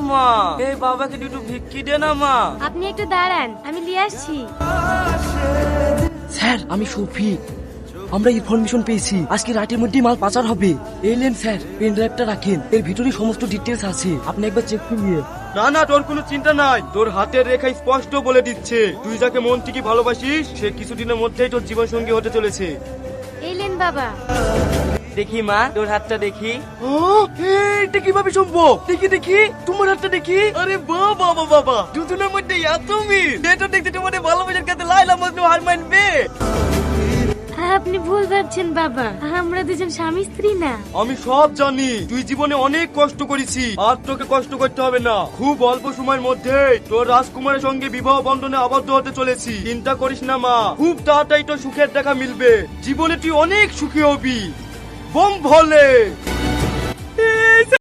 মা, এই বাবাকে দুটো ভিক্ষি দে না মা। আপনি একটু দাঁড়ান, আমি নিয়ে আসছি। স্যার আমি শফিক, আমরা ইনফরমেশন পেয়েছি আজকে রাতের মধ্যেই মাল পাচার হবে। এই নেন স্যার, পেন ড্রাইভটা রাখেন, এর ভিতরে সমস্ত ডিটেলস আছে, আপনি একবার চেক করিয়ে। না না, তোর কোনো চিন্তা নাই, তোর হাতের রেখা স্পষ্ট বলে দিচ্ছে তুই যাকে মন থেকে ভালোবাসিস সে কিছুদিনের মধ্যেই তোর জীবন সঙ্গী হতে চলেছে। এই লেন বাবা। দেখি মা, তোর হাতটা দেখি। এটা কিভাবে সম্ভব? দেখি দেখি তোমার হাতটা দেখি। আরে বাবা বাবা বাবা, দুজনের মধ্যে এত মিল, এটা দেখতে তোমাদের ভালোবাসার কাছে লাইলা মজনু হার মানবে। আপনি ভুল ভাবছেন বাবা, আমরা দুজন স্বামী স্ত্রী না। আমি সব জানি, তুই জীবনে অনেক কষ্ট করেছি, আর তোকে কষ্ট করতে হবে না। খুব অল্প সময়ের মধ্যে তোর রাজকুমারের সঙ্গে বিবাহ বন্ধনে আবদ্ধ হতে চলেছি। চিন্তা করিস না মা, খুব তাড়াতাড়ি তোর সুখের দেখা মিলবে, জীবনে তুই অনেক সুখী হবি। বোম ভোলে।